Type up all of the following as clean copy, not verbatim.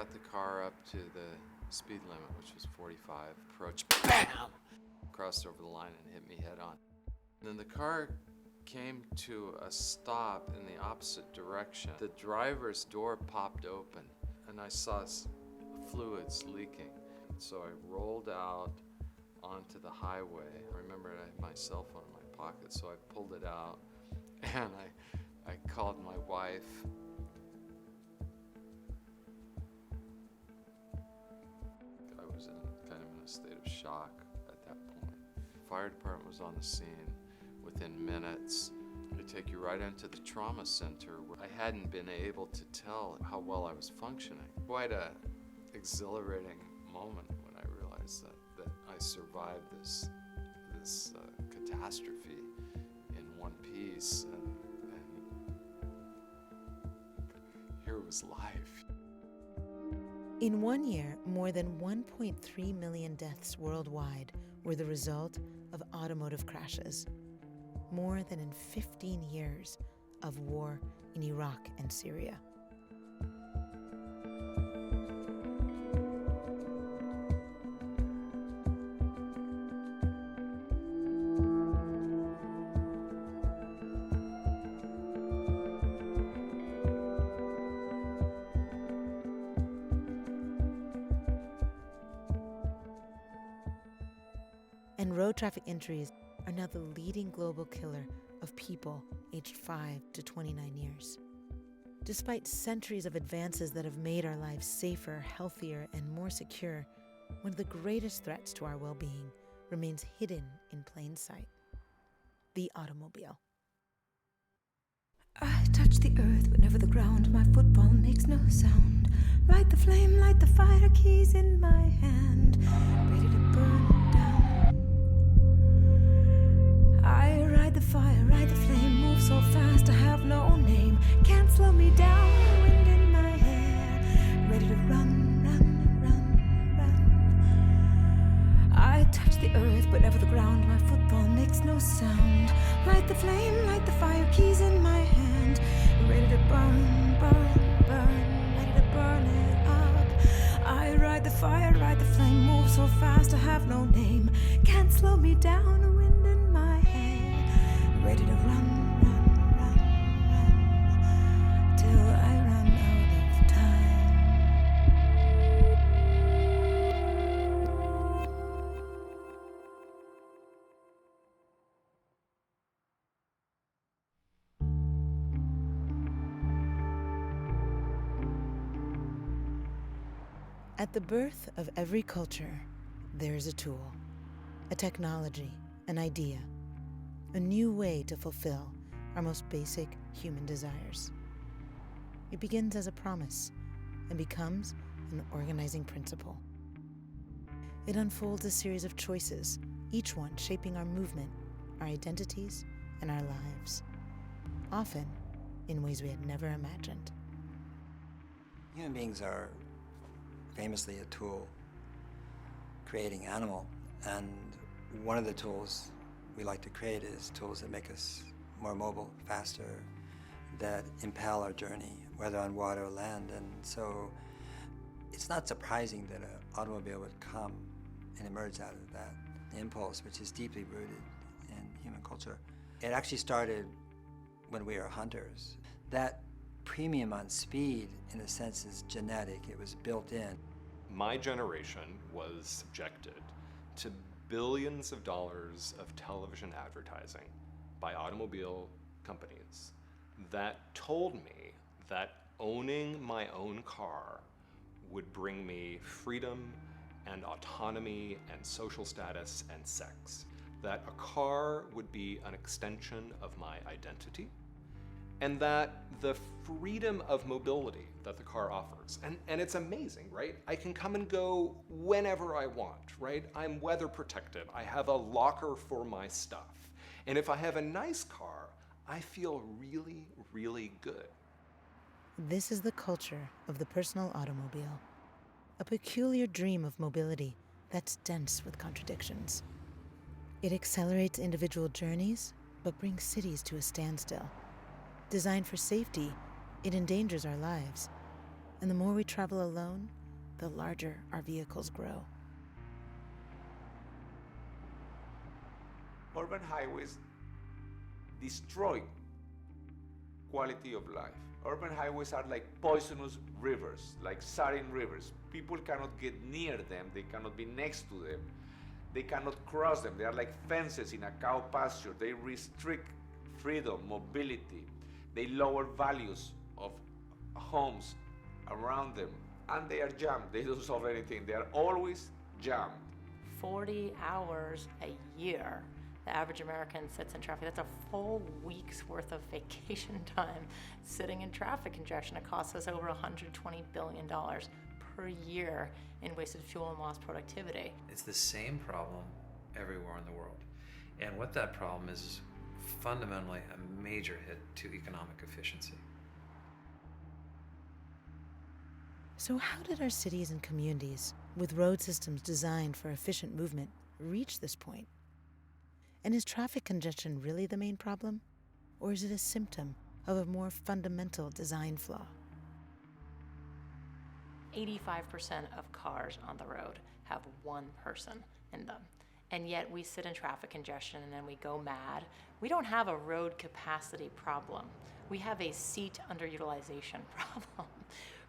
got the car up to the speed limit, which was 45. Approach, BAM! Crossed over the line and hit me head on. And then the car came to a stop in the opposite direction. The driver's door popped open, and I saw fluids leaking. So I rolled out onto the highway. I remember I had my cell phone in my pocket, so I pulled it out, and I called my wife. I was kind of in a state of shock at that point. The fire department was on the scene within minutes. They take you right into the trauma center where I hadn't been able to tell how well I was functioning. Quite a exhilarating moment when I realized that I survived this catastrophe in one piece, and here was life. In 1 year, more than 1.3 million deaths worldwide were the result of automotive crashes. More than in 15 years of war in Iraq and Syria. And road traffic injuries are now the leading global killer of people aged 5 to 29 years. Despite centuries of advances that have made our lives safer, healthier, and more secure, one of the greatest threats to our well-being remains hidden in plain sight: the automobile. I touch the earth whenever the ground my football makes no sound. Light the flame, light the fire, keys in my hand, ready to burn it down. I ride the fire, ride the flame, move so fast I have no name. Can't slow me down, wind in my hair, ready to run, run, run, run. I touch the earth whenever the ground my football makes no sound. Light the flame, light the fire, keys in my hand, ready to burn, burn, burn, ready to burn it up. I ride the fire, ride the flame, move so fast I have no name. Can't slow me down, wind in my hair, ready to run, run, run, run, till I run out of time. At the birth of every culture, there is a tool, a technology, an idea, a new way to fulfill our most basic human desires. It begins as a promise and becomes an organizing principle. It unfolds a series of choices, each one shaping our movement, our identities, and our lives, often in ways we had never imagined. Human beings are famously a tool creating animal, and one of the tools we like to create is tools that make us more mobile, faster, that impel our journey, whether on water or land. And so it's not surprising that an automobile would come and emerge out of that impulse, which is deeply rooted in human culture. It actually started when we were hunters. That premium on speed, in a sense, is genetic. It was built in. My generation was subjected to billions of dollars of television advertising by automobile companies that told me that owning my own car would bring me freedom and autonomy and social status and sex. That a car would be an extension of my identity, and that the freedom of mobility that the car offers, and it's amazing, right? I can come and go whenever I want, right? I'm weather protected. I have a locker for my stuff. And if I have a nice car, I feel really, really good. This is the culture of the personal automobile, a peculiar dream of mobility that's dense with contradictions. It accelerates individual journeys, but brings cities to a standstill. Designed for safety, it endangers our lives. And the more we travel alone, the larger our vehicles grow. Urban highways destroy quality of life. Urban highways are like poisonous rivers, like sarin rivers. People cannot get near them, they cannot be next to them, they cannot cross them. They are like fences in a cow pasture. They restrict freedom, mobility. They lower values of homes around them, and they are jammed. They don't solve anything. They are always jammed. 40 hours a year the average American sits in traffic. That's a full week's worth of vacation time sitting in traffic congestion. It costs us over $120 billion per year in wasted fuel and lost productivity. It's the same problem everywhere in the world. And what that problem is fundamentally a major hit to economic efficiency. So how did our cities and communities, with road systems designed for efficient movement, reach this point? And is traffic congestion really the main problem? Or is it a symptom of a more fundamental design flaw? 85% of cars on the road have one person in them. And yet we sit in traffic congestion and then we go mad. We don't have a road capacity problem. We have a seat underutilization problem.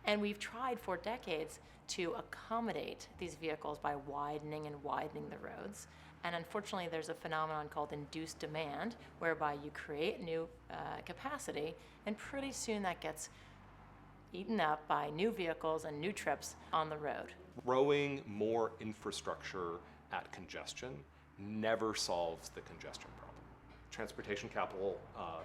And we've tried for decades to accommodate these vehicles by widening and widening the roads. And unfortunately, there's a phenomenon called induced demand, whereby you create new capacity, and pretty soon that gets eaten up by new vehicles and new trips on the road. Throwing more infrastructure at congestion never solves the congestion problem. Transportation capital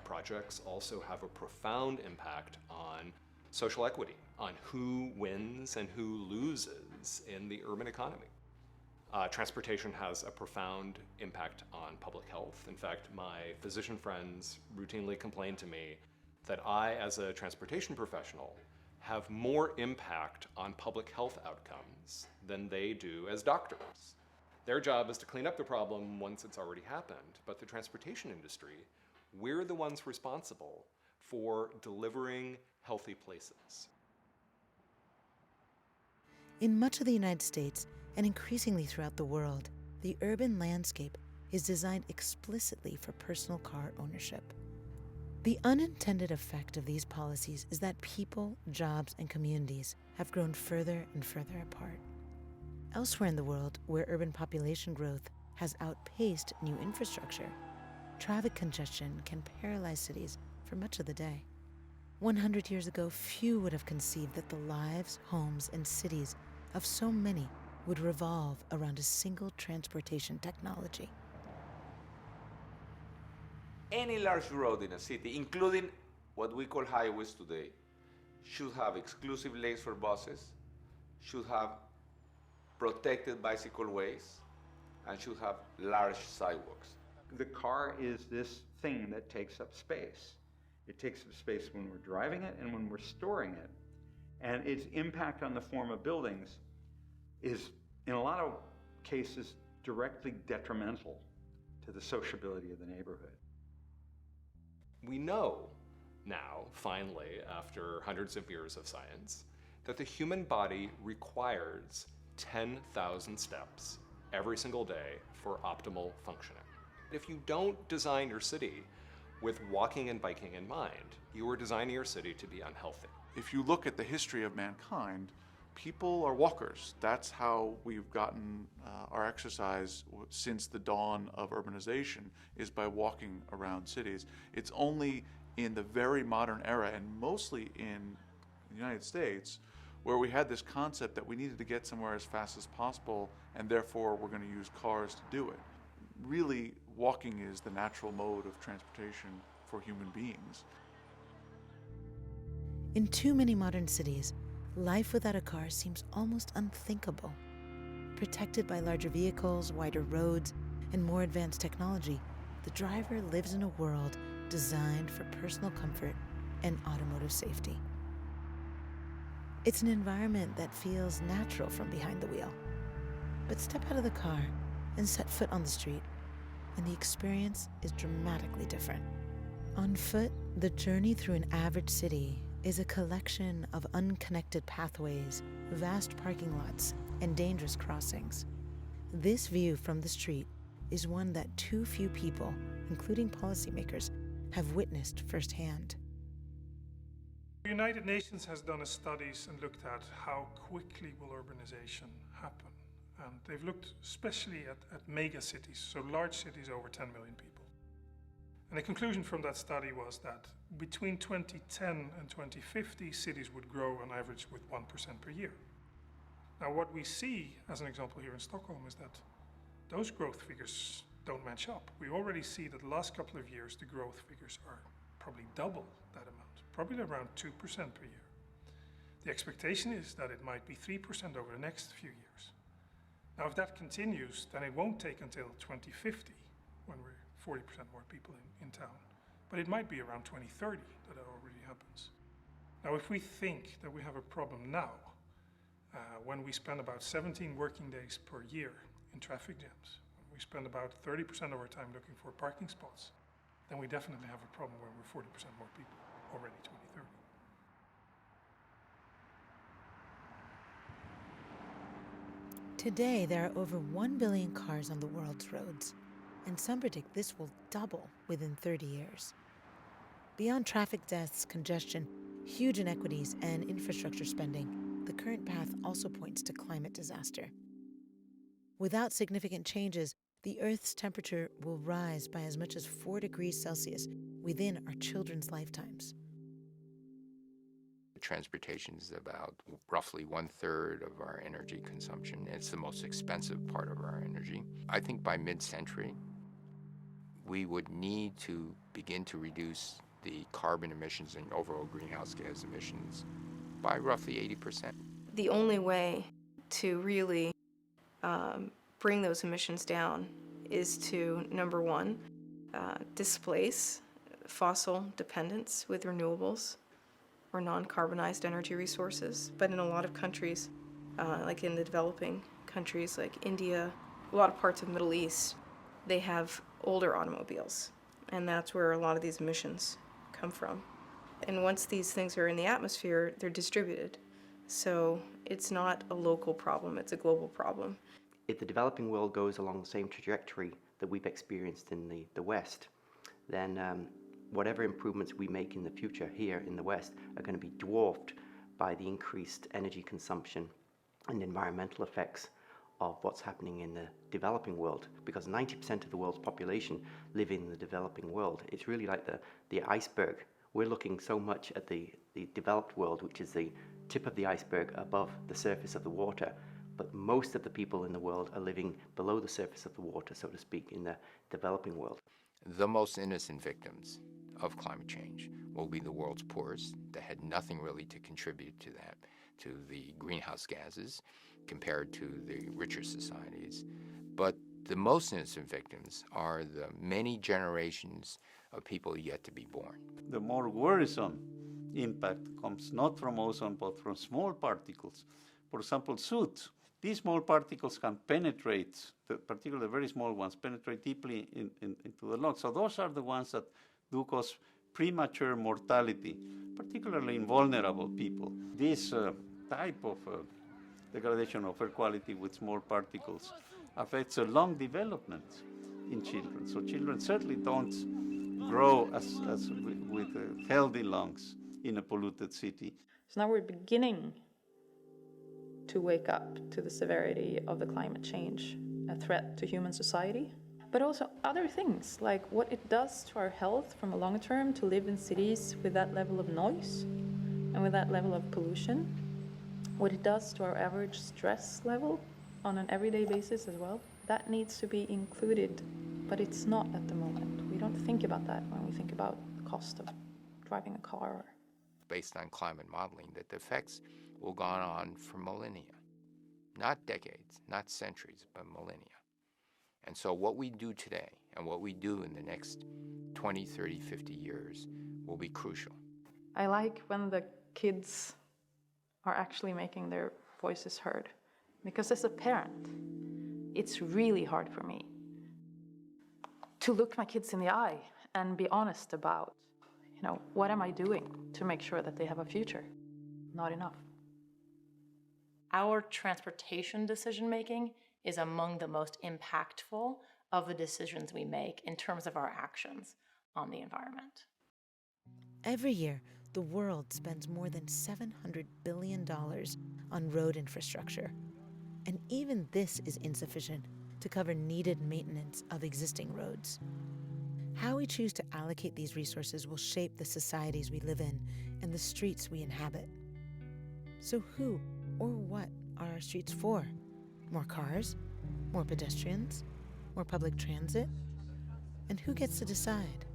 projects also have a profound impact on social equity, on who wins and who loses in the urban economy. Transportation has a profound impact on public health. In fact, my physician friends routinely complain to me that I, as a transportation professional, have more impact on public health outcomes than they do as doctors. Their job is to clean up the problem once it's already happened, but the transportation industry, we're the ones responsible for delivering healthy places. In much of the United States, and increasingly throughout the world, the urban landscape is designed explicitly for personal car ownership. The unintended effect of these policies is that people, jobs, and communities have grown further and further apart. Elsewhere in the world, where urban population growth has outpaced new infrastructure, traffic congestion can paralyze cities for much of the day. 100 years ago, few would have conceived that the lives, homes, and cities of so many would revolve around a single transportation technology. Any large road in a city, including what we call highways today, should have exclusive lanes for buses, should have protected bicycle ways, and should have large sidewalks. The car is this thing that takes up space. It takes up space when we're driving it and when we're storing it. And its impact on the form of buildings is, in a lot of cases, directly detrimental to the sociability of the neighborhood. We know now, finally, after hundreds of years of science, that the human body requires 10,000 steps every single day for optimal functioning. If you don't design your city with walking and biking in mind, you are designing your city to be unhealthy. If you look at the history of mankind, people are walkers. That's how we've gotten our exercise since the dawn of urbanization, is by walking around cities. It's only in the very modern era, and mostly in the United States, where we had this concept that we needed to get somewhere as fast as possible, and therefore we're going to use cars to do it. Really, walking is the natural mode of transportation for human beings. In too many modern cities, life without a car seems almost unthinkable. Protected by larger vehicles, wider roads, and more advanced technology, the driver lives in a world designed for personal comfort and automotive safety. It's an environment that feels natural from behind the wheel. But step out of the car and set foot on the street, and the experience is dramatically different. On foot, the journey through an average city is a collection of unconnected pathways, vast parking lots, and dangerous crossings. This view from the street is one that too few people, including policymakers, have witnessed firsthand. The United Nations has done studies and looked at how quickly will urbanization happen. And they've looked especially at mega cities, so large cities over 10 million people. And the conclusion from that study was that between 2010 and 2050, cities would grow on average with 1% per year. Now, what we see, as an example here in Stockholm, is that those growth figures don't match up. We already see that the last couple of years, the growth figures are probably double that amount, probably around 2% per year. The expectation is that it might be 3% over the next few years. Now, if that continues, then it won't take until 2050, when we're 40% more people in town. But it might be around 2030 that already happens. Now, if we think that we have a problem now, when we spend about 17 working days per year in traffic jams, when we spend about 30% of our time looking for parking spots, then we definitely have a problem where we're 40% more people already 2030. Today, there are over 1 billion cars on the world's roads, and some predict this will double within 30 years. Beyond traffic deaths, congestion, huge inequities, and infrastructure spending, the current path also points to climate disaster. Without significant changes, the Earth's temperature will rise by as much as 4 degrees Celsius within our children's lifetimes. Transportation is about roughly 1/3 of our energy consumption. It's the most expensive part of our energy. I think by mid-century, we would need to begin to reduce the carbon emissions and overall greenhouse gas emissions by roughly 80%. The only way to really bring those emissions down is to, number one, displace fossil dependence with renewables or non-carbonized energy resources. But in a lot of countries, like in the developing countries like India, a lot of parts of the Middle East, they have older automobiles. And that's where a lot of these emissions come from. And once these things are in the atmosphere, they're distributed. So it's not a local problem, it's a global problem. If the developing world goes along the same trajectory that we've experienced in the West, then whatever improvements we make in the future here in the West are going to be dwarfed by the increased energy consumption and environmental effects of what's happening in the developing world. Because 90% of the world's population live in the developing world. It's really like the iceberg. We're looking so much at the developed world, which is the tip of the iceberg above the surface of the water. But most of the people in the world are living below the surface of the water, so to speak, in the developing world. The most innocent victims of climate change will be the world's poorest that had nothing really to contribute to that, to the greenhouse gases, compared to the richer societies. But the most innocent victims are the many generations of people yet to be born. The more worrisome impact comes not from ozone, but from small particles. For example, soot. These small particles can penetrate, particularly the very small ones, penetrate deeply into the lungs. So those are the ones that do cause premature mortality, particularly in vulnerable people. This type of degradation of air quality with small particles affects a lung development in children. So children certainly don't grow as with healthy lungs in a polluted city. So now we're beginning to wake up to the severity of the climate change, a threat to human society, but also other things, like what it does to our health from a long term to live in cities with that level of noise and with that level of pollution, what it does to our average stress level on an everyday basis as well. That needs to be included, but it's not at the moment. We don't think about that when we think about the cost of driving a car. Based on climate modeling, that the effects will go on for millennia. Not decades, not centuries, but millennia. And so what we do today and what we do in the next 20, 30, 50 years will be crucial. I like when the kids are actually making their voices heard. Because as a parent, it's really hard for me to look my kids in the eye and be honest about what am I doing to make sure that they have a future? Not enough. Our transportation decision making is among the most impactful of the decisions we make in terms of our actions on the environment. Every year, the world spends more than $700 billion on road infrastructure. And even this is insufficient to cover needed maintenance of existing roads. How we choose to allocate these resources will shape the societies we live in and the streets we inhabit. So who or what are our streets for? More cars? More pedestrians? More public transit? And who gets to decide?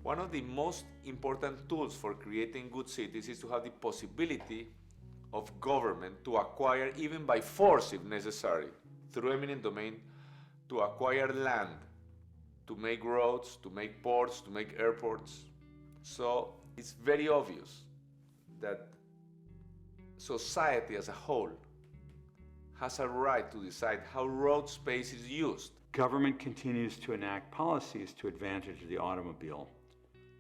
One of the most important tools for creating good cities is to have the possibility of government to acquire, even by force if necessary, through eminent domain, to acquire land, to make roads, to make ports, to make airports. So it's very obvious that society as a whole has a right to decide how road space is used. Government continues to enact policies to advantage the automobile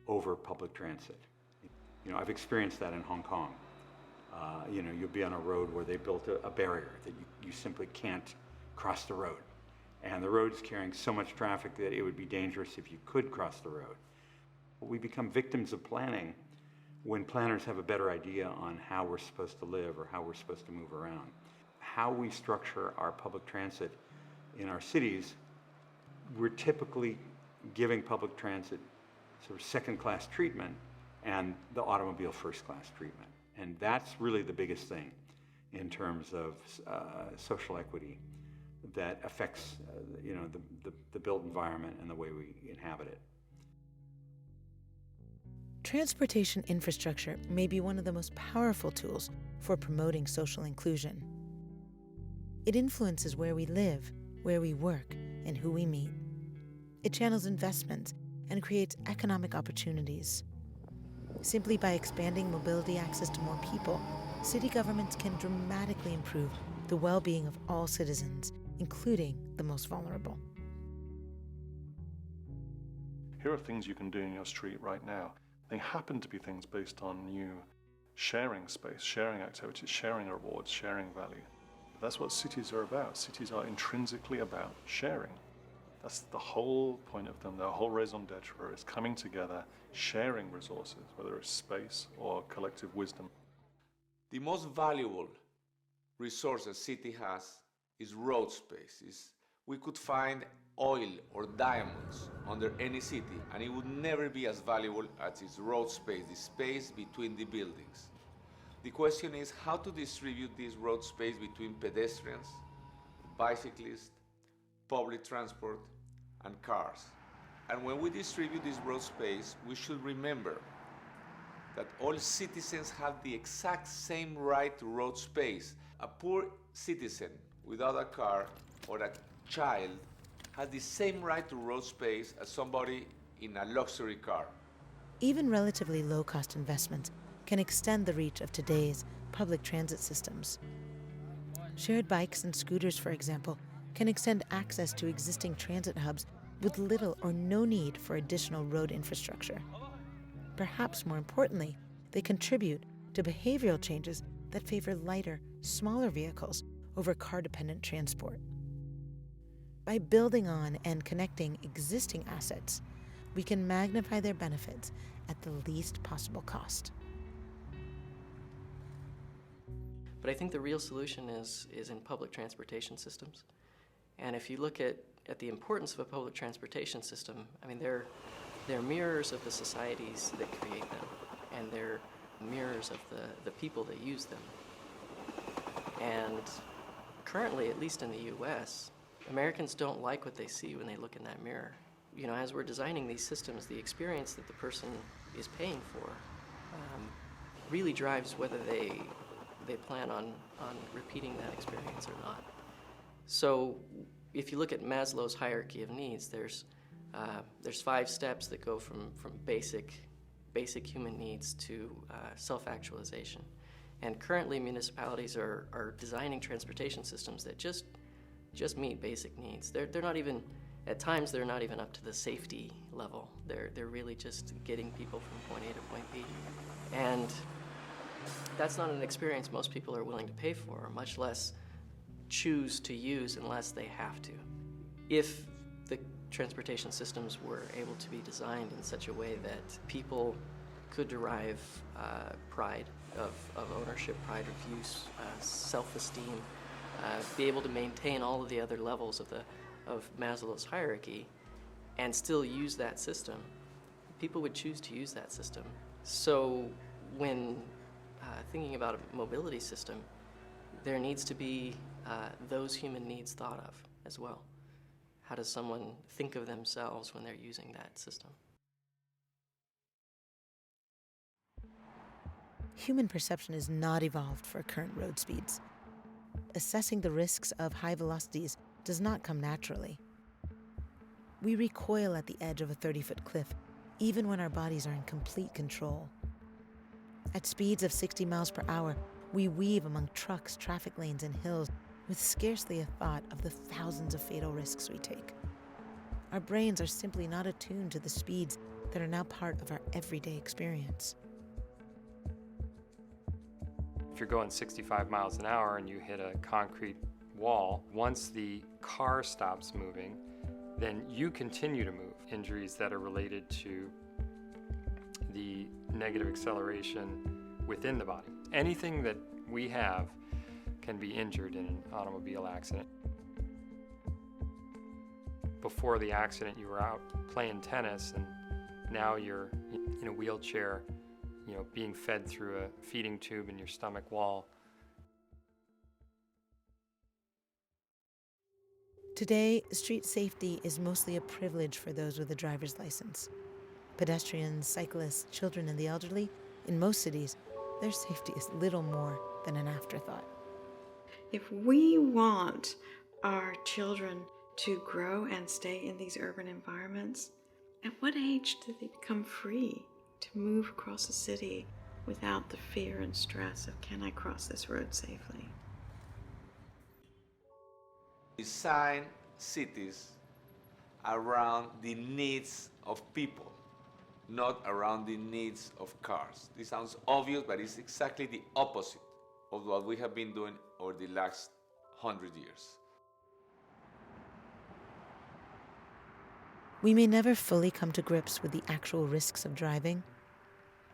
over public transit. I've experienced that in Hong Kong. You'll be on a road where they built a barrier that you simply can't cross the road. And the road's carrying so much traffic that it would be dangerous if you could cross the road. We become victims of planning when planners have a better idea on how we're supposed to live or how we're supposed to move around. How we structure our public transit in our cities, we're typically giving public transit sort of second-class treatment and the automobile first-class treatment. And that's really the biggest thing in terms of social equity that affects the built environment and the way we inhabit it. Transportation infrastructure may be one of the most powerful tools for promoting social inclusion. It influences where we live, where we work, and who we meet. It channels investments and creates economic opportunities. Simply by expanding mobility access to more people, city governments can dramatically improve the well-being of all citizens, including the most vulnerable. Here are things you can do in your street right now. They happen to be things based on new sharing space, sharing activities, sharing rewards, sharing value. That's what cities are about. Cities are intrinsically about sharing. That's the whole point of them. Their whole raison d'etre is coming together, sharing resources, whether it's space or collective wisdom. The most valuable resource a city has is road space. We could find oil or diamonds under any city, and it would never be as valuable as its road space, the space between the buildings. The question is how to distribute this road space between pedestrians, bicyclists, public transport, and cars. And when we distribute this road space, we should remember that all citizens have the exact same right to road space. A poor citizen without a car or a child has the same right to road space as somebody in a luxury car. Even relatively low-cost investments can extend the reach of today's public transit systems. Shared bikes and scooters, for example, can extend access to existing transit hubs with little or no need for additional road infrastructure. Perhaps more importantly, they contribute to behavioral changes that favor lighter, smaller vehicles over car-dependent transport. By building on and connecting existing assets, we can magnify their benefits at the least possible cost. But I think the real solution is in public transportation systems. And if you look at the importance of a public transportation system, I mean, they're mirrors of the societies that create them, and they're mirrors of the people that use them. And currently, at least in the US, Americans don't like what they see when they look in that mirror. You know, as we're designing these systems, the experience that the person is paying for really drives whether they plan on repeating that experience or not. So if you look at Maslow's hierarchy of needs, there's 5 steps that go from basic human needs to self-actualization. And currently municipalities are designing transportation systems that just meet basic needs. They're not even at times they're not even up to the safety level. They're really just getting people from point A to point B. And that's not an experience most people are willing to pay for, much less choose to use unless they have to. If the transportation systems were able to be designed in such a way that people could derive pride of ownership, pride of use, self-esteem, be able to maintain all of the other levels of Maslow's hierarchy and still use that system, people would choose to use that system. So when thinking about a mobility system, there needs to be those human needs thought of as well. How does someone think of themselves when they're using that system? Human perception is not evolved for current road speeds. Assessing the risks of high velocities does not come naturally. We recoil at the edge of a 30-foot cliff, even when our bodies are in complete control. At speeds of 60 miles per hour, we weave among trucks, traffic lanes, and hills with scarcely a thought of the thousands of fatal risks we take. Our brains are simply not attuned to the speeds that are now part of our everyday experience. If you're going 65 miles an hour and you hit a concrete wall, once the car stops moving, then you continue to move. Injuries that are related to the negative acceleration within the body. Anything that we have can be injured in an automobile accident. Before the accident, you were out playing tennis, and now you're in a wheelchair, being fed through a feeding tube in your stomach wall. Today, street safety is mostly a privilege for those with a driver's license. Pedestrians, cyclists, children, and the elderly, in most cities, their safety is little more than an afterthought. If we want our children to grow and stay in these urban environments, at what age do they become free to move across the city without the fear and stress of, can I cross this road safely? Design cities around the needs of people, not around the needs of cars. This sounds obvious, but it's exactly the opposite of what we have been doing over the last 100 years. We may never fully come to grips with the actual risks of driving,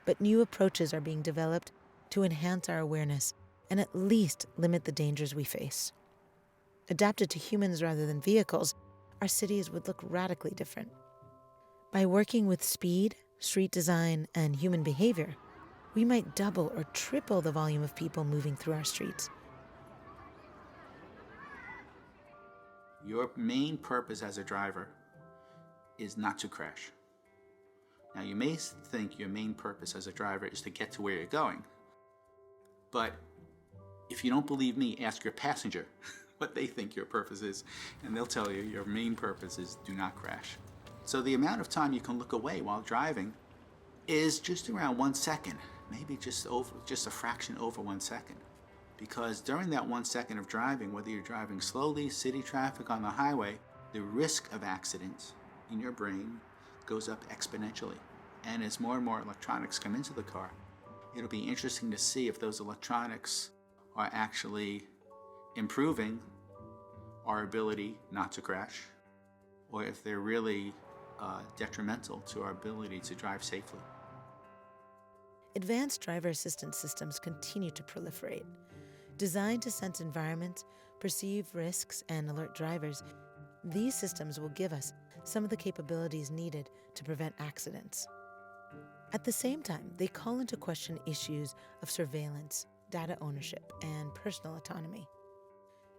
but new approaches are being developed to enhance our awareness and at least limit the dangers we face. Adapted to humans rather than vehicles, our cities would look radically different. By working with speed, street design, and human behavior, we might double or triple the volume of people moving through our streets. Your main purpose as a driver is not to crash. Now, you may think your main purpose as a driver is to get to where you're going, but if you don't believe me, ask your passenger what they think your purpose is, and they'll tell you your main purpose is do not crash. So the amount of time you can look away while driving is just around 1 second, maybe just a fraction over 1 second. Because during that 1 second of driving, whether you're driving slowly, city traffic, on the highway, the risk of accidents in your brain goes up exponentially. And as more and more electronics come into the car, it'll be interesting to see if those electronics are actually improving our ability not to crash, or if they're really detrimental to our ability to drive safely. Advanced driver assistance systems continue to proliferate. Designed to sense environments, perceive risks, and alert drivers, these systems will give us some of the capabilities needed to prevent accidents. At the same time, they call into question issues of surveillance, data ownership, and personal autonomy.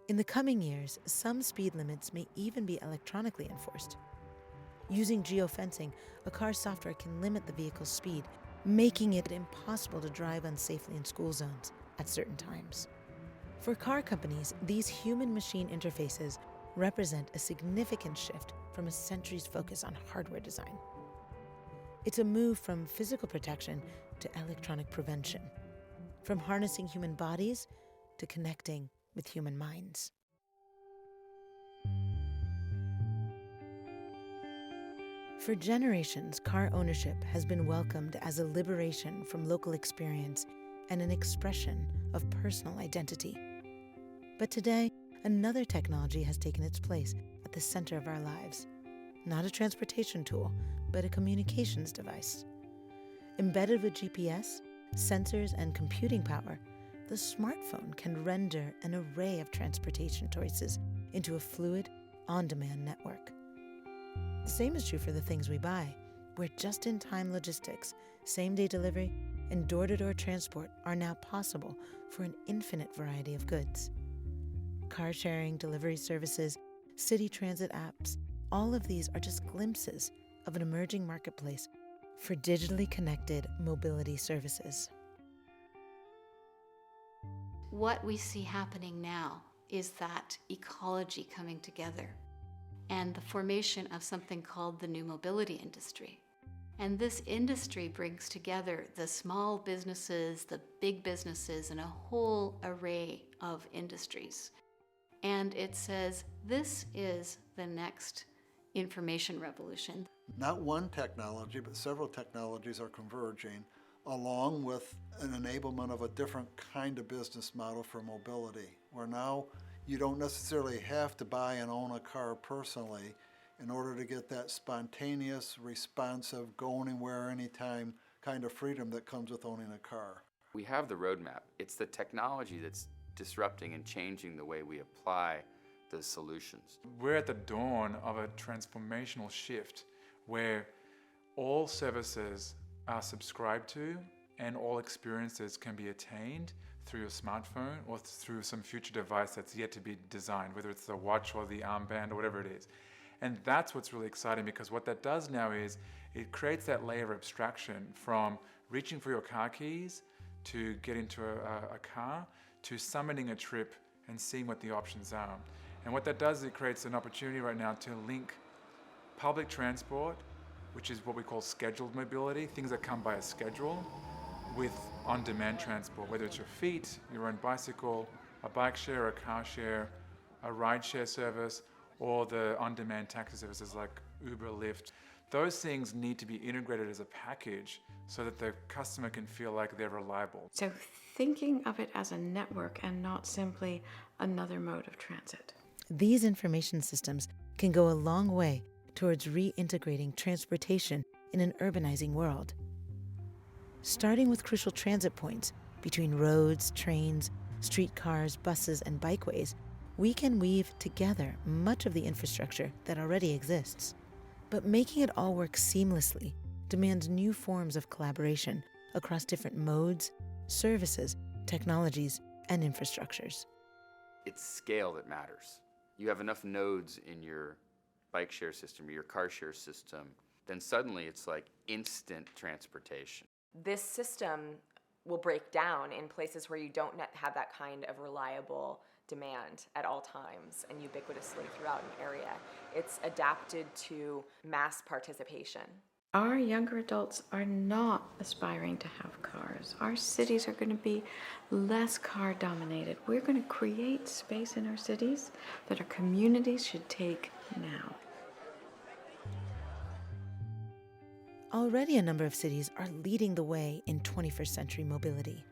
In the coming years, some speed limits may even be electronically enforced. Using geofencing, a car's software can limit the vehicle's speed, making it impossible to drive unsafely in school zones at certain times. For car companies, these human-machine interfaces represent a significant shift from a century's focus on hardware design. It's a move from physical protection to electronic prevention, from harnessing human bodies to connecting with human minds. For generations, car ownership has been welcomed as a liberation from local experience and an expression of personal identity. But today, another technology has taken its place at the center of our lives. Not a transportation tool, but a communications device. Embedded with GPS, sensors, and computing power, the smartphone can render an array of transportation choices into a fluid, on-demand network. The same is true for the things we buy, where just-in-time logistics, same-day delivery, and door-to-door transport are now possible for an infinite variety of goods. Car sharing, delivery services, city transit apps, all of these are just glimpses of an emerging marketplace for digitally connected mobility services. What we see happening now is that ecology coming together and the formation of something called the new mobility industry. And this industry brings together the small businesses, the big businesses, and a whole array of industries. And it says, this is the next information revolution. Not one technology, but several technologies are converging, along with an enablement of a different kind of business model for mobility, where now you don't necessarily have to buy and own a car personally in order to get that spontaneous, responsive, go anywhere, anytime kind of freedom that comes with owning a car. We have the roadmap. It's the technology that's disrupting and changing the way we apply the solutions. We're at the dawn of a transformational shift where all services are subscribed to and all experiences can be attained through your smartphone or through some future device that's yet to be designed, whether it's the watch or the armband or whatever it is. And that's what's really exciting, because what that does now is it creates that layer of abstraction from reaching for your car keys to get into a car to summiting a trip and seeing what the options are. And what that does is it creates an opportunity right now to link public transport, which is what we call scheduled mobility, things that come by a schedule, with on-demand transport, whether it's your feet, your own bicycle, a bike share, a car share, a ride share service, or the on-demand taxi services like Uber, Lyft. Those things need to be integrated as a package so that the customer can feel like they're reliable. So thinking of it as a network and not simply another mode of transit. These information systems can go a long way towards reintegrating transportation in an urbanizing world. Starting with crucial transit points between roads, trains, streetcars, buses, and bikeways, we can weave together much of the infrastructure that already exists. But making it all work seamlessly demands new forms of collaboration across different modes, services, technologies, and infrastructures. It's scale that matters. You have enough nodes in your bike share system or your car share system, then suddenly it's like instant transportation. This system will break down in places where you don't have that kind of reliable demand at all times and ubiquitously throughout an area. It's adapted to mass participation. Our younger adults are not aspiring to have cars. Our cities are going to be less car dominated. We're going to create space in our cities that our communities should take now. Already a number of cities are leading the way in 21st century mobility.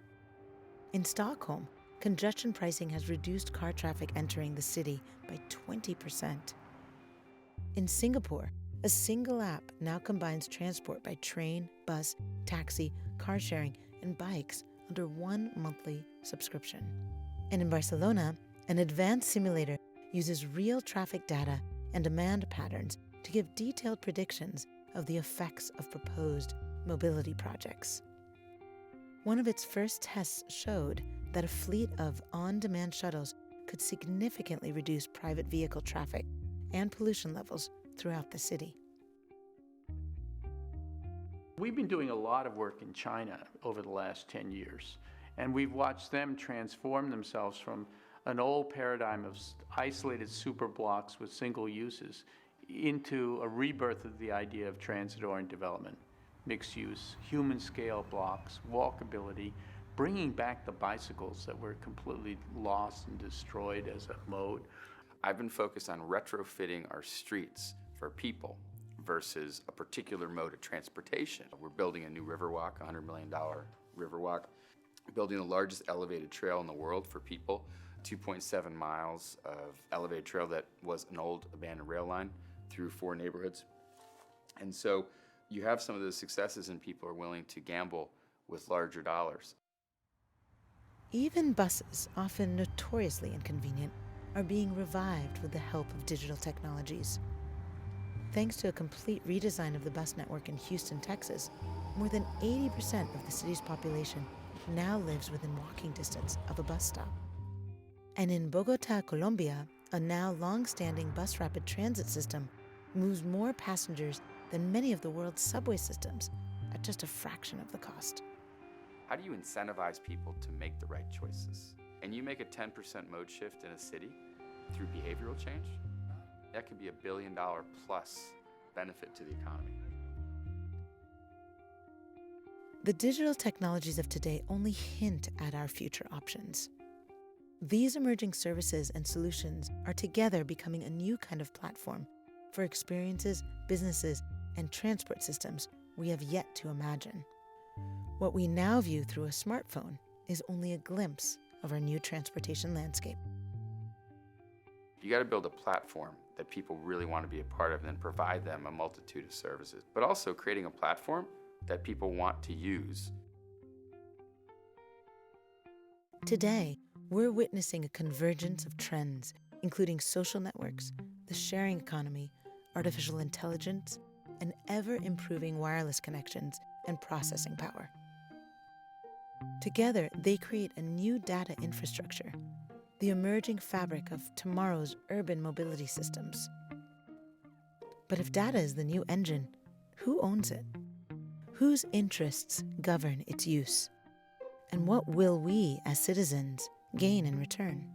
In Stockholm, congestion pricing has reduced car traffic entering the city by 20%. In Singapore, a single app now combines transport by train, bus, taxi, car sharing, and bikes under one monthly subscription. And in Barcelona, an advanced simulator uses real traffic data and demand patterns to give detailed predictions of the effects of proposed mobility projects. One of its first tests showed that a fleet of on-demand shuttles could significantly reduce private vehicle traffic and pollution levels throughout the city. We've been doing a lot of work in China over the last 10 years, and we've watched them transform themselves from an old paradigm of isolated super blocks with single uses into a rebirth of the idea of transit-oriented development, mixed use, human scale blocks, walkability, bringing back the bicycles that were completely lost and destroyed as a mode. I've been focused on retrofitting our streets for people versus a particular mode of transportation. We're building a new Riverwalk, a $100 million Riverwalk, building the largest elevated trail in the world for people, 2.7 miles of elevated trail that was an old abandoned rail line through 4 neighborhoods. And so you have some of those successes and people are willing to gamble with larger dollars. Even buses, often notoriously inconvenient, are being revived with the help of digital technologies. Thanks to a complete redesign of the bus network in Houston, Texas, more than 80% of the city's population now lives within walking distance of a bus stop. And in Bogota, Colombia, a now long-standing bus rapid transit system moves more passengers than many of the world's subway systems at just a fraction of the cost. How do you incentivize people to make the right choices? And you make a 10% mode shift in a city through behavioral change, that could be $1 billion plus benefit to the economy. The digital technologies of today only hint at our future options. These emerging services and solutions are together becoming a new kind of platform for experiences, businesses, and transport systems we have yet to imagine. What we now view through a smartphone is only a glimpse of our new transportation landscape. You got to build a platform that people really want to be a part of and then provide them a multitude of services, but also creating a platform that people want to use. Today, we're witnessing a convergence of trends, including social networks, the sharing economy, artificial intelligence, and ever-improving wireless connections and processing power. Together, they create a new data infrastructure, the emerging fabric of tomorrow's urban mobility systems. But if data is the new engine, who owns it? Whose interests govern its use? And what will we, as citizens, gain in return?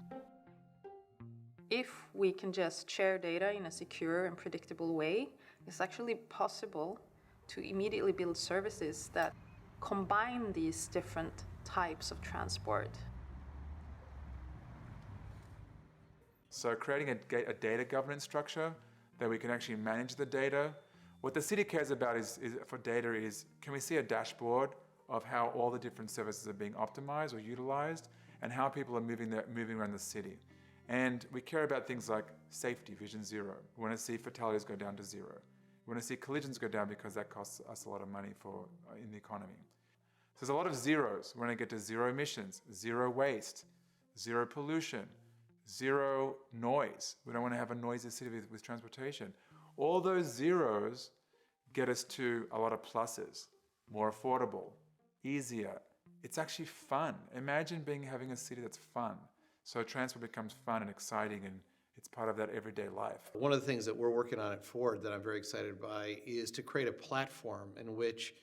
If we can just share data in a secure and predictable way, it's actually possible to immediately build services that combine these different types of transport. So creating a data governance structure that we can actually manage the data. What the city cares about for data is, can we see a dashboard of how all the different services are being optimized or utilized and how people are moving around the city. And we care about things like safety, Vision Zero. We want to see fatalities go down to 0. We want to see collisions go down because that costs us a lot of money in the economy. So there's a lot of zeros. We want to get to 0 emissions, 0 waste, 0 pollution, 0 noise. We don't want to have a noisy city with transportation. All those zeros get us to a lot of pluses. More affordable, easier. It's actually fun. Imagine having a city that's fun. So transport becomes fun and exciting, and it's part of that everyday life. One of the things that we're working on at Ford that I'm very excited by is to create a platform in which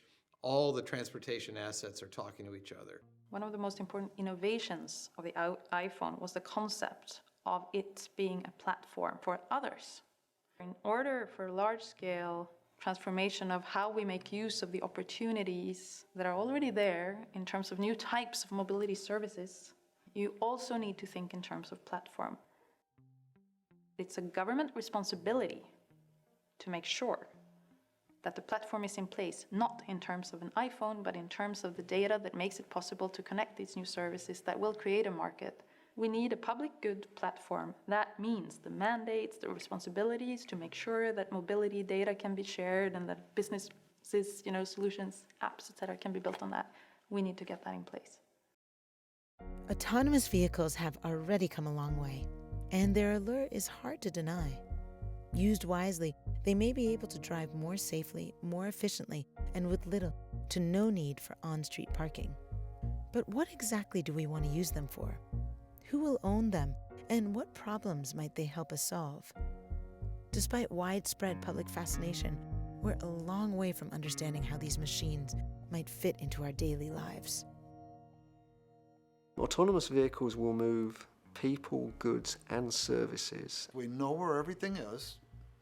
all the transportation assets are talking to each other. One of the most important innovations of the iPhone was the concept of it being a platform for others. In order for large-scale transformation of how we make use of the opportunities that are already there in terms of new types of mobility services, you also need to think in terms of platform. It's a government responsibility to make sure that the platform is in place, not in terms of an iPhone, but in terms of the data that makes it possible to connect these new services that will create a market. We need a public good platform. That means the mandates, the responsibilities to make sure that mobility data can be shared and that businesses, solutions, apps, etc., can be built on that. We need to get that in place. Autonomous vehicles have already come a long way, and their allure is hard to deny. Used wisely, they may be able to drive more safely, more efficiently, and with little to no need for on-street parking. But what exactly do we want to use them for? Who will own them, and what problems might they help us solve? Despite widespread public fascination, we're a long way from understanding how these machines might fit into our daily lives. Autonomous vehicles will move people, goods, and services. We know where everything is,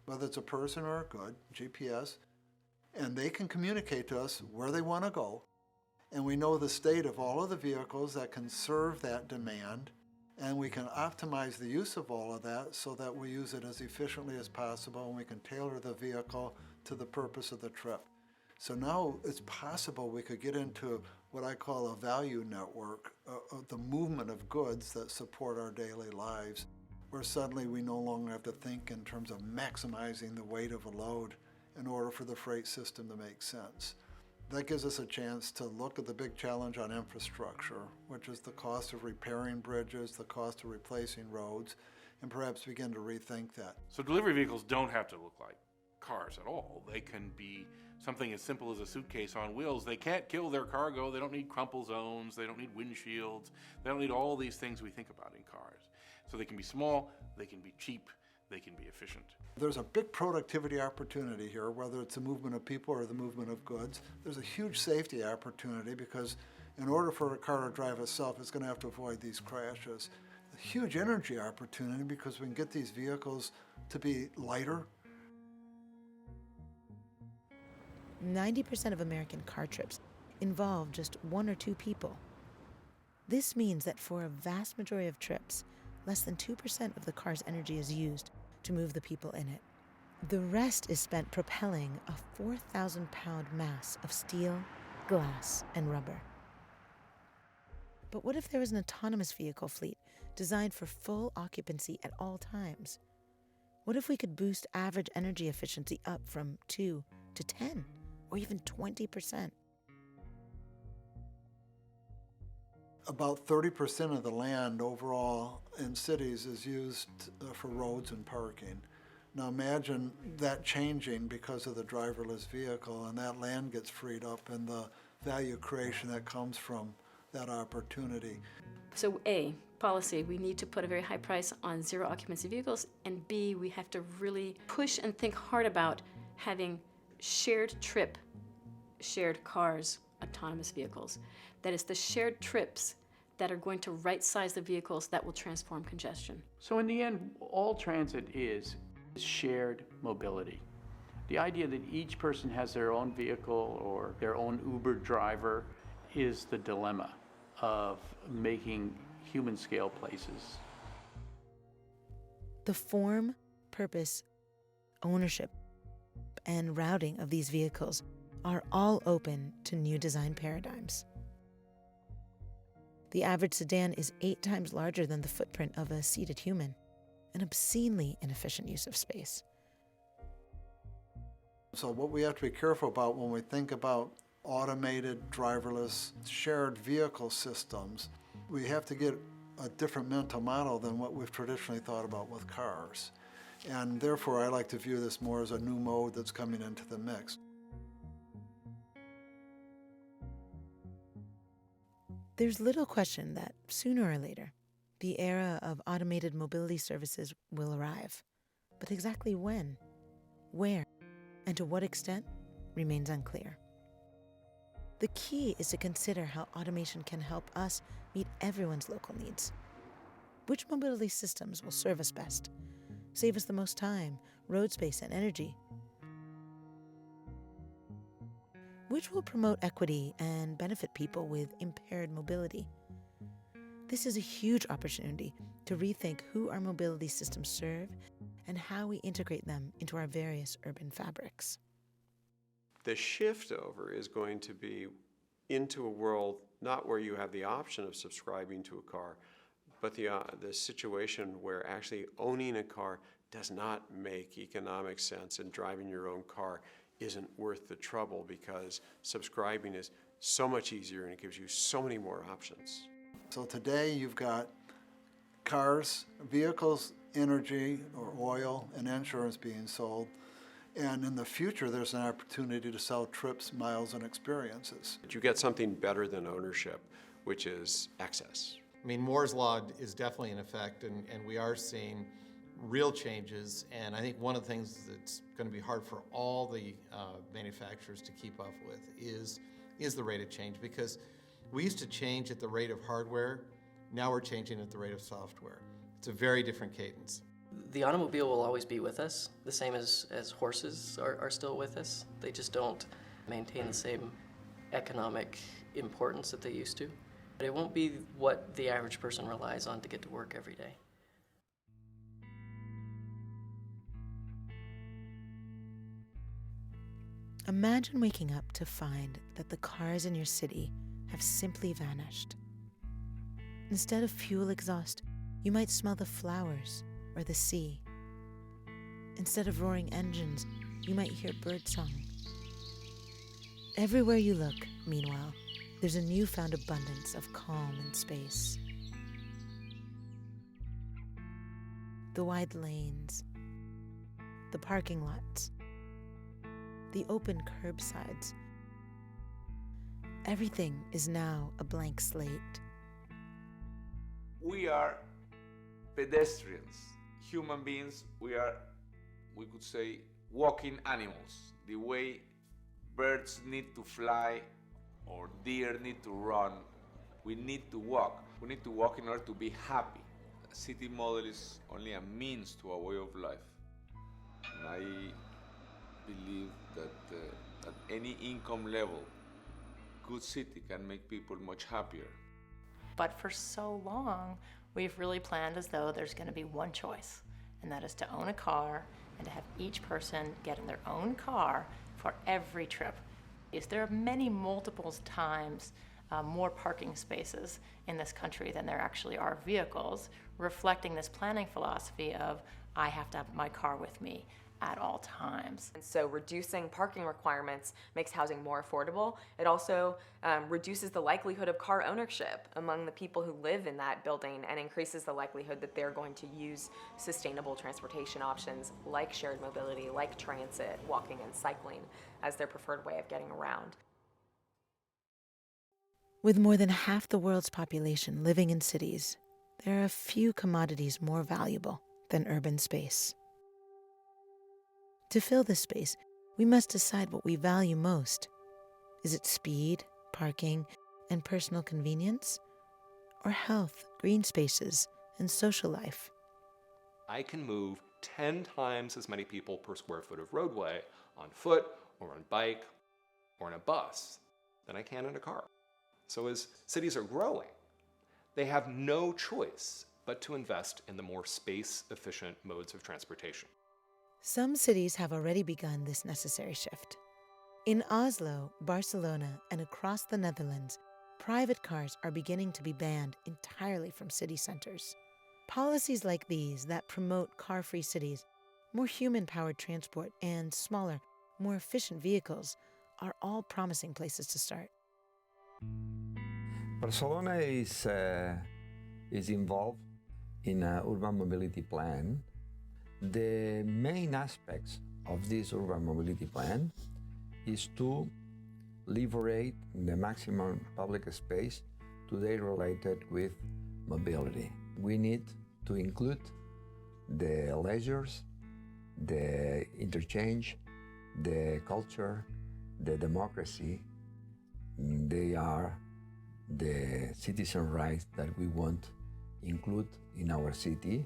whether it's a person or a good, GPS, and they can communicate to us where they want to go. And we know the state of all of the vehicles that can serve that demand, and we can optimize the use of all of that so that we use it as efficiently as possible, and we can tailor the vehicle to the purpose of the trip. So now it's possible we could get into what I call a value network, the movement of goods that support our daily lives, where suddenly we no longer have to think in terms of maximizing the weight of a load in order for the freight system to make sense. That gives us a chance to look at the big challenge on infrastructure, which is the cost of repairing bridges, the cost of replacing roads, and perhaps begin to rethink that. So delivery vehicles don't have to look like cars at all. They can be something as simple as a suitcase on wheels. They can't kill their cargo. They don't need crumple zones. They don't need windshields. They don't need all these things we think about in cars. So they can be small, they can be cheap, they can be efficient. There's a big productivity opportunity here, whether it's the movement of people or the movement of goods. There's a huge safety opportunity because in order for a car to drive itself, it's going to have to avoid these crashes. A huge energy opportunity because we can get these vehicles to be lighter. 90% of American car trips involve just one or two people. This means that for a vast majority of trips, less than 2% of the car's energy is used to move the people in it. The rest is spent propelling a 4,000-pound mass of steel, glass, and rubber. But what if there was an autonomous vehicle fleet designed for full occupancy at all times? What if we could boost average energy efficiency up from 2 to 10 or even 20%? About 30% of the land overall in cities is used for roads and parking. Now imagine that changing because of the driverless vehicle, and that land gets freed up and the value creation that comes from that opportunity. So A, policy, we need to put a very high price on zero occupancy vehicles, and B, we have to really push and think hard about having shared trip, shared cars, autonomous vehicles. That is the shared trips that are going to right-size the vehicles that will transform congestion. So in the end, all transit is shared mobility. The idea that each person has their own vehicle or their own Uber driver is the dilemma of making human scale places. The form, purpose, ownership, and routing of these vehicles are all open to new design paradigms. The average sedan is 8 times larger than the footprint of a seated human, an obscenely inefficient use of space. So what we have to be careful about when we think about automated, driverless, shared vehicle systems, we have to get a different mental model than what we've traditionally thought about with cars. And therefore, I like to view this more as a new mode that's coming into the mix. There's little question that sooner or later, the era of automated mobility services will arrive. But exactly when, where, and to what extent remains unclear. The key is to consider how automation can help us meet everyone's local needs. Which mobility systems will serve us best, save us the most time, road space, and energy? Which will promote equity and benefit people with impaired mobility? This is a huge opportunity to rethink who our mobility systems serve and how we integrate them into our various urban fabrics. The shift over is going to be into a world not where you have the option of subscribing to a car, but the situation where actually owning a car does not make economic sense, and driving your own car isn't worth the trouble because subscribing is so much easier and it gives you so many more options. So today you've got cars, vehicles, energy or oil, and insurance being sold. And in the future, there's an opportunity to sell trips, miles, and experiences. But you get something better than ownership, which is access. I mean, Moore's Law is definitely in effect, and we are seeing real changes. And I think one of the things that's going to be hard for all the manufacturers to keep up with is the rate of change, because we used to change at the rate of hardware. Now we're changing at the rate of software. It's a very different cadence. The automobile will always be with us, the same as horses are still with us. They just don't maintain the same economic importance that they used to. But it won't be what the average person relies on to get to work every day. Imagine waking up to find that the cars in your city have simply vanished. Instead of fuel exhaust, you might smell the flowers or the sea. Instead of roaring engines, you might hear birdsong. Everywhere you look, meanwhile, there's a newfound abundance of calm in space. The wide lanes, the parking lots, the open curbsides. Everything is now a blank slate. We are pedestrians. Human beings, we could say, walking animals. The way birds need to fly or deer need to run, we need to walk. We need to walk in order to be happy. A city model is only a means to a way of life. And I believe that at any income level, good city can make people much happier. But for so long, we've really planned as though there's going to be one choice, and that is to own a car and to have each person get in their own car for every trip. There are many multiples times more parking spaces in this country than there actually are vehicles, reflecting this planning philosophy of I have to have my car with me at all times. And so reducing parking requirements makes housing more affordable. It also reduces the likelihood of car ownership among the people who live in that building and increases the likelihood that they're going to use sustainable transportation options like shared mobility, like transit, walking and cycling as their preferred way of getting around. With more than half the world's population living in cities, there are a few commodities more valuable than urban space. To fill this space, we must decide what we value most. Is it speed, parking, and personal convenience? Or health, green spaces, and social life? I can move 10 times as many people per square foot of roadway on foot or on bike or in a bus than I can in a car. So as cities are growing, they have no choice but to invest in the more space-efficient modes of transportation. Some cities have already begun this necessary shift. In Oslo, Barcelona, and across the Netherlands, private cars are beginning to be banned entirely from city centers. Policies like these that promote car-free cities, more human-powered transport, and smaller, more efficient vehicles are all promising places to start. Barcelona is involved in an urban mobility plan. The main aspects of this urban mobility plan is to liberate the maximum public space today related with mobility. We need to include the leisures, the interchange, the culture, the democracy. They are the citizen rights that we want include in our city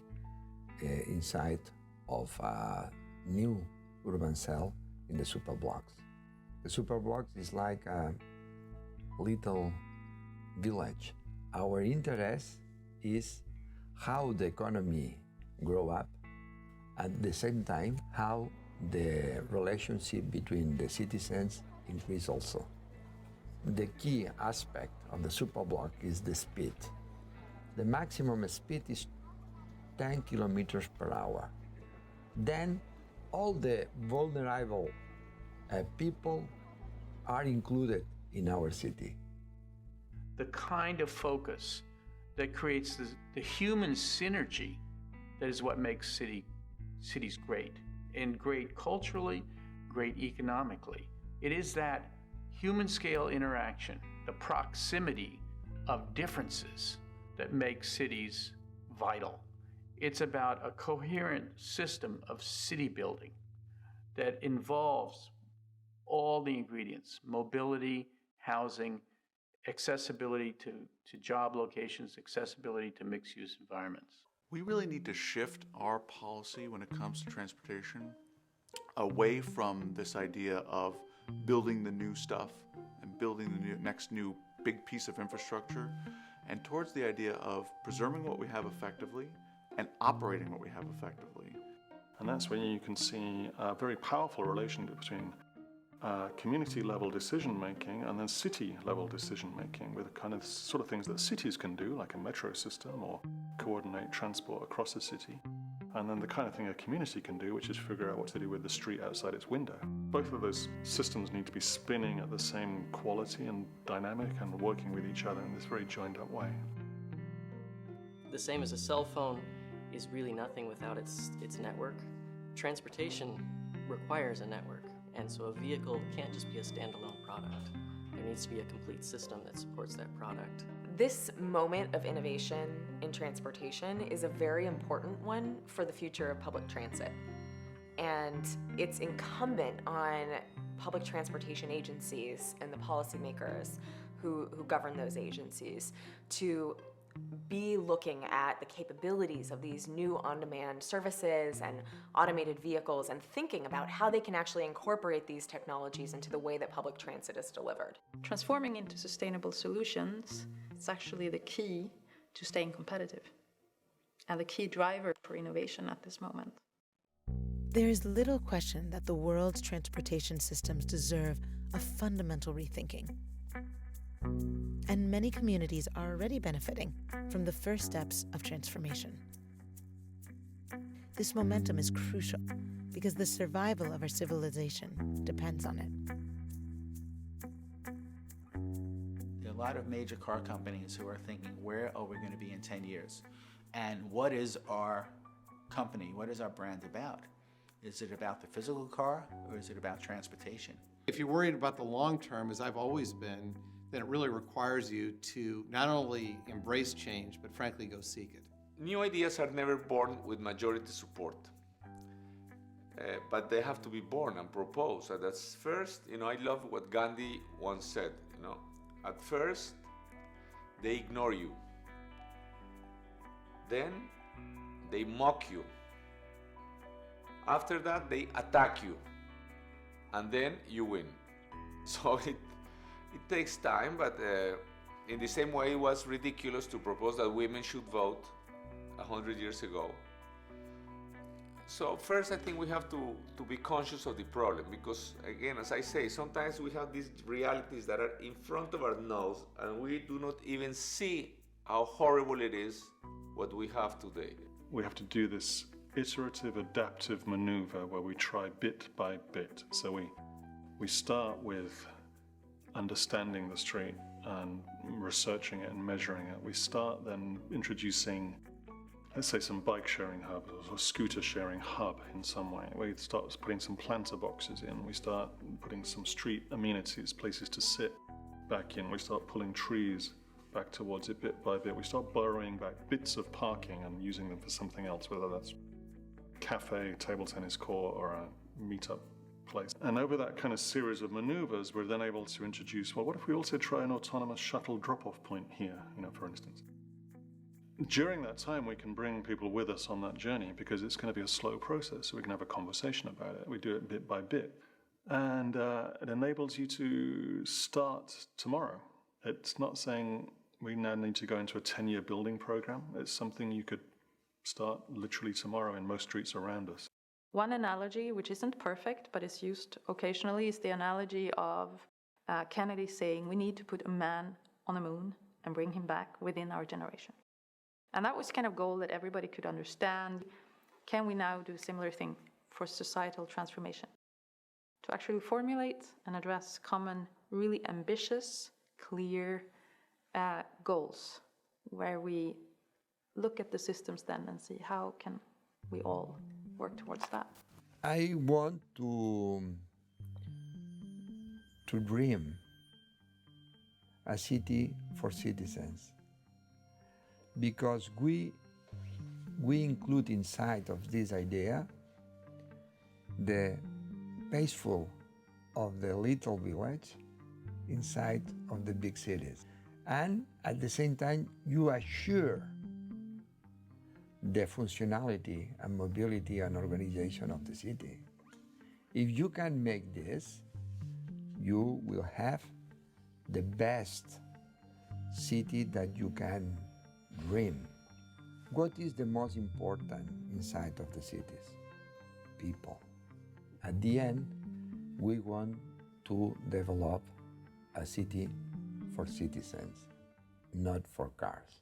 inside of a new urban cell in the superblocks. The superblocks is like a little village. Our interest is how the economy grow up, at the same time how the relationship between the citizens increase also. The key aspect of the superblock is the speed. The maximum speed is 10 kilometers per hour. Then all the vulnerable people are included in our city. The kind of focus that creates the human synergy that is what makes cities great, and great culturally, great economically. It is that human scale interaction, the proximity of differences that makes cities vital. It's about a coherent system of city building that involves all the ingredients: mobility, housing, accessibility to job locations, accessibility to mixed-use environments. We really need to shift our policy when it comes to transportation away from this idea of building the new stuff and building the next new big piece of infrastructure, and towards the idea of preserving what we have effectively and operating what we have effectively. And that's when you can see a very powerful relationship between community level decision making and then city level decision making with the kind of sort of things that cities can do, like a metro system or coordinate transport across a city. And then the kind of thing a community can do, which is figure out what to do with the street outside its window. Both of those systems need to be spinning at the same quality and dynamic and working with each other in this very joined up way. The same as a cell phone is really nothing without its network. Transportation requires a network, and so a vehicle can't just be a standalone product. There needs to be a complete system that supports that product. This moment of innovation in transportation is a very important one for the future of public transit. And it's incumbent on public transportation agencies and the policymakers who govern those agencies to be looking at the capabilities of these new on-demand services and automated vehicles and thinking about how they can actually incorporate these technologies into the way that public transit is delivered. Transforming into sustainable solutions is actually the key to staying competitive and the key driver for innovation at this moment. There is little question that the world's transportation systems deserve a fundamental rethinking. And many communities are already benefiting from the first steps of transformation. This momentum is crucial because the survival of our civilization depends on it. There are a lot of major car companies who are thinking, where are we going to be in 10 years? And what is our company, what is our brand about? Is it about the physical car or is it about transportation? If you're worried about the long term, as I've always been, then it really requires you to not only embrace change, but frankly go seek it. New ideas are never born with majority support, but they have to be born and proposed. And that's first, I love what Gandhi once said, at first they ignore you, then they mock you, after that they attack you, and then you win. So it takes time, but in the same way it was ridiculous to propose that women should vote 100 years ago. So first I think we have to be conscious of the problem, because again, as I say, sometimes we have these realities that are in front of our nose and we do not even see how horrible it is what we have today. We have to do this iterative adaptive maneuver where we try bit by bit. So we start with understanding the street and researching it and measuring it. We start then introducing, let's say, some bike sharing hubs or scooter sharing hub in some way. We start putting some planter boxes in. We start putting some street amenities, places to sit back in. We start pulling trees back towards it bit by bit. We start borrowing back bits of parking and using them for something else, whether that's cafe, table tennis court, or a meetup place. And over that kind of series of maneuvers, we're then able to introduce, well, what if we also try an autonomous shuttle drop-off point here, for instance. During that time, we can bring people with us on that journey because it's going to be a slow process, so we can have a conversation about it. We do it bit by bit. And it enables you to start tomorrow. It's not saying we now need to go into a 10-year building program. It's something you could start literally tomorrow in most streets around us. One analogy, which isn't perfect, but is used occasionally, is the analogy of Kennedy saying we need to put a man on the moon and bring him back within our generation. And that was kind of goal that everybody could understand. Can we now do a similar thing for societal transformation? To actually formulate and address common, really ambitious, clear goals, where we look at the systems then and see how can we all work towards that. I want to dream a city for citizens, because we include inside of this idea the peaceful of the little village inside of the big cities. And at the same time, you assure the functionality and mobility and organization of the city. If you can make this, you will have the best city that you can dream. What is the most important inside of the cities? People. At the end, we want to develop a city for citizens, not for cars.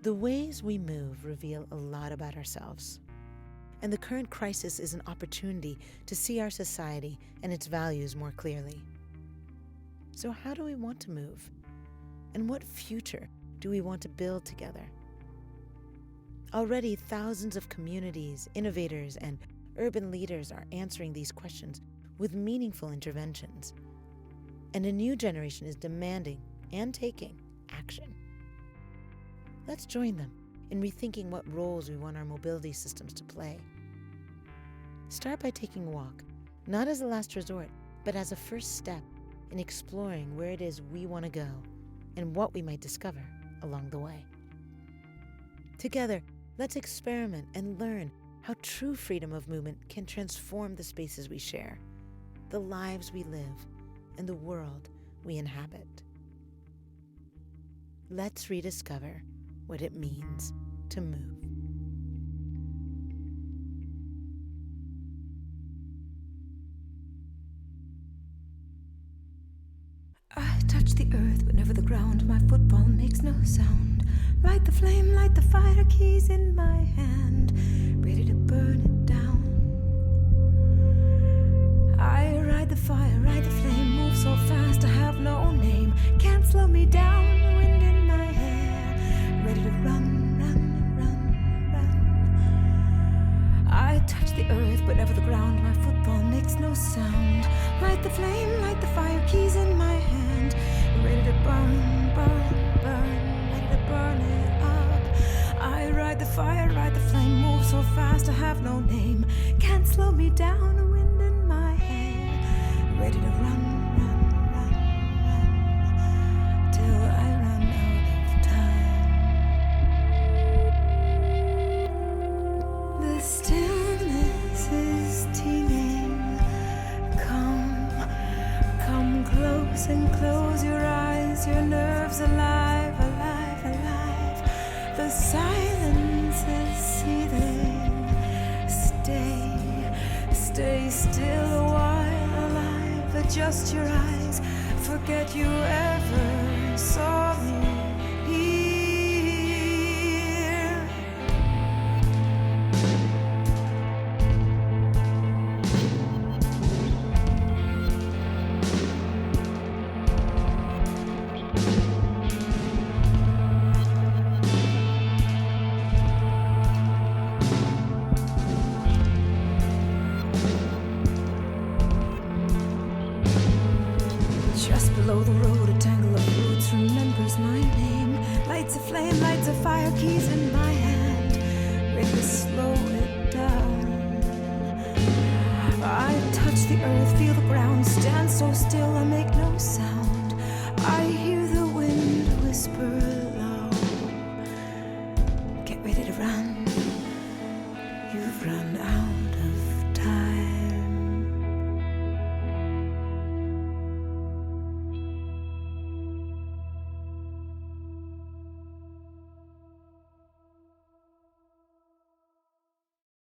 The ways we move reveal a lot about ourselves. And the current crisis is an opportunity to see our society and its values more clearly. So how do we want to move? And what future do we want to build together? Already, thousands of communities, innovators, and urban leaders are answering these questions with meaningful interventions. And a new generation is demanding and taking action. Let's join them in rethinking what roles we want our mobility systems to play. Start by taking a walk, not as a last resort, but as a first step in exploring where it is we want to go and what we might discover along the way. Together, let's experiment and learn how true freedom of movement can transform the spaces we share, the lives we live, and the world we inhabit. Let's rediscover what it means to move. I touch the earth whenever the ground my football makes no sound. Light the flame, light the fire, keys in my hand, ready to burn it down. I ride the fire, ride the flame, move so fast I have no name. Can't slow me down, wind in my hair, ready to run, run, run, run. I touch the earth whenever the ground my football makes no sound. Light the flame, light the fire, keys in my hand, ready to burn, burn, burn, ready to burn it up. I ride the fire, ride the flame, move so fast I have no name. Can't slow me down, wind in my hair, ready to run, run, run, run, till I run out of time. The stillness is teeming. Come close and close your eyes, your nerves alive, alive, alive. The silence is seething. Stay still a while alive. Adjust your eyes, forget you ever saw me here. Just below the road, a tangle of roots remembers my name. Lights a flame, lights a fire, keys in my hand, ready to slow it down. I touch the earth, feel the ground, stand so still, I make no sound.